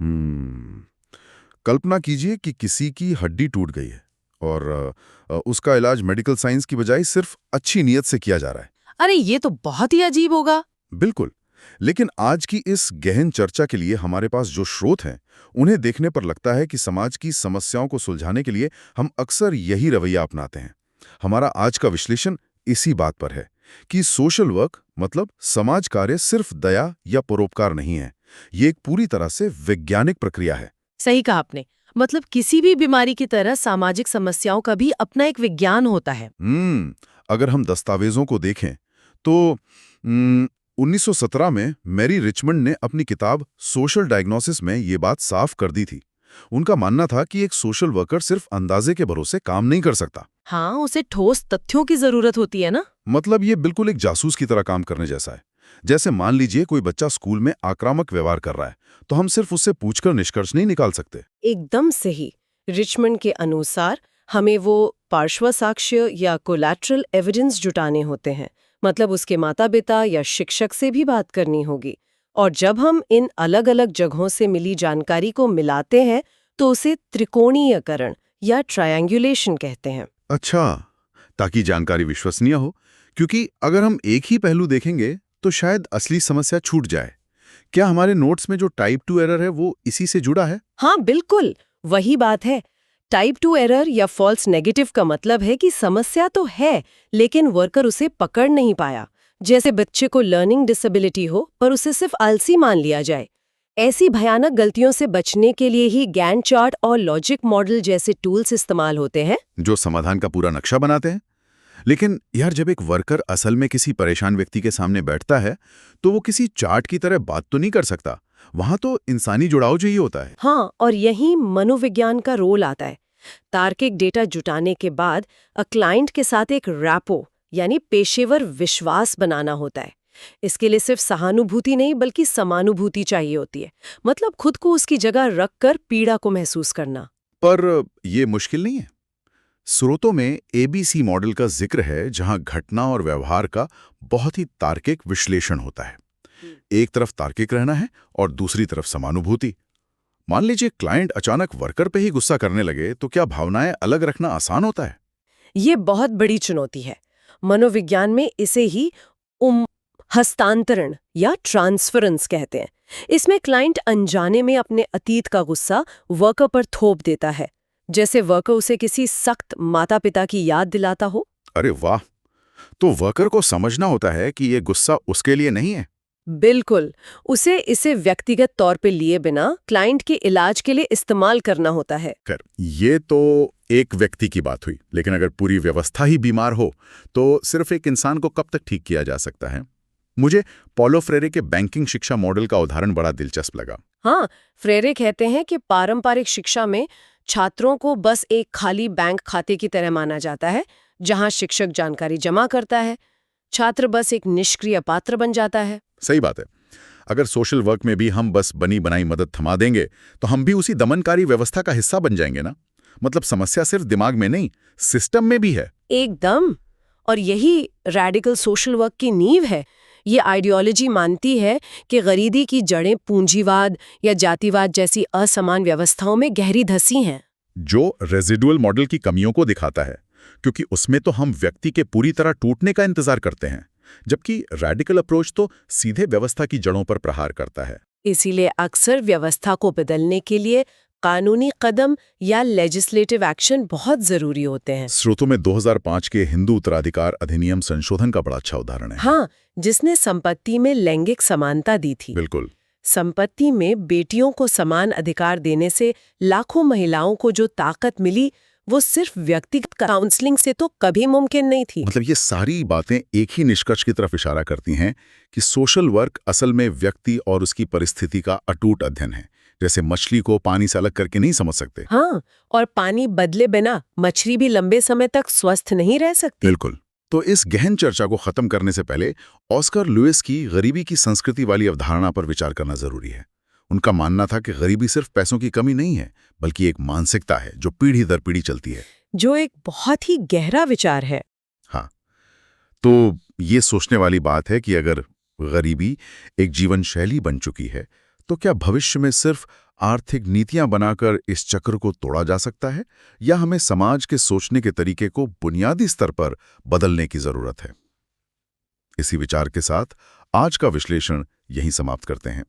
हम्म। कल्पना कीजिए कि किसी की हड्डी टूट गई है और उसका इलाज मेडिकल साइंस की बजाय सिर्फ अच्छी नीयत से किया जा रहा है। अरे ये तो बहुत ही अजीब होगा। बिल्कुल। लेकिन आज की इस गहन चर्चा के लिए हमारे पास जो स्रोत हैं, उन्हें देखने पर लगता है कि समाज की समस्याओं को सुलझाने के लिए हम अक्सर यही रवैया अपनाते हैं। हमारा आज का विश्लेषण इसी बात पर है कि सोशल वर्क मतलब समाज कार्य सिर्फ दया या परोपकार नहीं है। ये एक पूरी तरह से वैज्ञानिक प्रक्रिया है। सही कहा आपने। मतलब किसी भी बीमारी की तरह सामाजिक समस्याओं का भी अपना एक विज्ञान होता है। अगर हम दस्तावेजों को देखें तो 1917 में मैरी रिचमंड ने अपनी किताब सोशल डायग्नोसिस में ये बात साफ कर दी थी। उनका मानना था कि एक सोशल वर्कर सिर्फ अंदाजे के भरोसे काम नहीं कर सकता। हाँ, उसे ठोस तथ्यों की जरूरत होती है ना। मतलब ये बिल्कुल एक जासूस की तरह काम करने जैसा है। जैसे मान लीजिए कोई बच्चा स्कूल में आक्रामक व्यवहार कर रहा है, तो हम सिर्फ उससे पूछकर निष्कर्ष नहीं निकाल सकते। एकदम सही। रिचमंड के अनुसार हमें वो पार्श्व साक्ष्य या कोलैटरल एविडेंस जुटाने होते हैं। मतलब उसके माता पिता या शिक्षक से भी बात करनी होगी। और जब हम इन अलग अलग जगहों से मिली जानकारी को मिलाते हैं तो उसे त्रिकोणीयकरण या ट्रायंगुलेशन कहते हैं। अच्छा, ताकि जानकारी विश्वसनीय हो, क्योंकि अगर हम एक ही पहलू देखेंगे तो शायद असली समस्या छूट जाए। क्या हमारे नोट्स में जो टाइप 2 एरर है वो इसी से जुड़ा है? हाँ बिल्कुल, वही बात है। टाइप 2 एरर या फॉल्स नेगेटिव का मतलब है कि समस्या तो है लेकिन वर्कर उसे पकड़ नहीं पाया। जैसे बच्चे को लर्निंग डिसेबिलिटी हो पर उसे सिर्फ आलसी मान लिया जाए। ऐसी भयानक गलतियों से बचने के लिए ही गैंट चार्ट और लॉजिक मॉडल जैसे टूल्स इस्तेमाल होते हैं। जो समाधान का पूरा नक्शा बनाते हैं। लेकिन यार, जब एक वर्कर असल में किसी परेशान व्यक्ति के सामने बैठता है तो वो किसी चार्ट की तरह बात तो नहीं कर सकता। वहां तो इंसानी जुड़ाव चाहिए होता है। हाँ, और यही मनोविज्ञान का रोल आता है। तार्किक डेटा जुटाने के बाद क्लाइंट के साथ एक रैपो यानी पेशेवर विश्वास बनाना होता है। इसके लिए सिर्फ सहानुभूति नहीं बल्कि समानुभूति चाहिए होती है। मतलब खुद को उसकी जगह रखकर पीड़ा को महसूस करना। पर ये मुश्किल नहीं है। स्रोतों में एबीसी मॉडल का जिक्र है, जहां घटना और व्यवहार का बहुत ही तार्किक विश्लेषण होता है। एक तरफ तार्किक रहना है और दूसरी तरफ समानुभूति। मान लीजिए क्लाइंट अचानक वर्कर पे ही गुस्सा करने लगे, तो क्या भावनाएं अलग रखना आसान होता है? ये बहुत बड़ी चुनौती है। मनोविज्ञान में इसे ही उम हस्तांतरण या ट्रांसफरेंस कहते हैं। इसमें क्लाइंट अनजाने में अपने अतीत का गुस्सा वर्कर पर थोप देता है, जैसे वर्कर उसे किसी सख्त माता पिता की याद दिलाता हो। अरे वाह! तो वर्कर को समझना होता है कि ये गुस्सा उसके लिए नहीं है। बिल्कुल, उसे इसे व्यक्तिगत तौर पे लिए बिना क्लाइंट के इलाज के लिए इस्तेमाल करना होता है। खैर, ये तो एक व्यक्ति की बात हुई, लेकिन अगर पूरी व्यवस्था ही बीमार हो तो सिर्फ एक इंसान को कब तक ठीक किया जा सकता है? मुझे पॉलो फ्रेरे के बैंकिंग शिक्षा मॉडल का उदाहरण बड़ा दिलचस्प लगा। हाँ, फ्रेरे कहते हैं कि पारंपरिक शिक्षा में छात्रों को बस एक खाली बैंक खाते की तरह माना जाता है, जहां शिक्षक जानकारी जमा करता है। छात्र बस एक निष्क्रिय पात्र बन जाता है। सही बात है। अगर सोशल वर्क में भी हम बस बनी बनाई मदद थमा देंगे तो हम भी उसी दमनकारी व्यवस्था का हिस्सा बन जाएंगे ना। मतलब समस्या सिर्फ दिमाग में नहीं, सिस्टम में भी है। एकदम। और यही रैडिकल सोशल वर्क की नींव है। ये आइडियोलॉजी मानती है कि गरीबी की जड़ें पूंजीवाद या जातिवाद जैसी असमान व्यवस्थाओं में गहरी धसी हैं। जो रेजिडुअल मॉडल की कमियों को दिखाता है, क्योंकि उसमें तो हम व्यक्ति के पूरी तरह टूटने का इंतजार करते हैं, जबकि रैडिकल अप्रोच तो सीधे व्यवस्था की जड़ों पर प्रहार करता है। इसीलिए अक्सर व्यवस्था को बदलने के लिए कानूनी कदम या लेजिस्लेटिव एक्शन बहुत जरूरी होते हैं। स्रोतों में 2005 के हिंदू उत्तराधिकार अधिनियम संशोधन का बड़ा अच्छा उदाहरण है। हाँ, जिसने संपत्ति में लैंगिक समानता दी थी। बिल्कुल। संपत्ति में बेटियों को समान अधिकार देने से लाखों महिलाओं को जो ताकत मिली, वो सिर्फ व्यक्तिगत काउंसलिंग से तो कभी मुमकिन नहीं थी। मतलब ये सारी बातें एक ही निष्कर्ष की तरफ इशारा करती हैं कि सोशल वर्क असल में व्यक्ति और उसकी परिस्थिति का अटूट अध्ययन है। जैसे मछली को पानी से अलग करके नहीं समझ सकते। हाँ, और पानी बदले बिना मछली भी लंबे समय तक स्वस्थ नहीं रह सकती। बिल्कुल। तो इस गहन चर्चा को खत्म करने से पहले ऑस्कर लुइस की गरीबी की संस्कृति वाली अवधारणा पर विचार करना जरूरी है। उनका मानना था कि गरीबी सिर्फ पैसों की कमी नहीं है, बल्कि एक मानसिकता है जो पीढ़ी दर पीढ़ी चलती है। जो एक बहुत ही गहरा विचार है। हाँ, तो ये सोचने वाली बात है कि अगर गरीबी एक जीवन शैली बन चुकी है, तो क्या भविष्य में सिर्फ आर्थिक नीतियां बनाकर इस चक्र को तोड़ा जा सकता है, या हमें समाज के सोचने के तरीके को बुनियादी स्तर पर बदलने की जरूरत है? इसी विचार के साथ आज का विश्लेषण यहीं समाप्त करते हैं।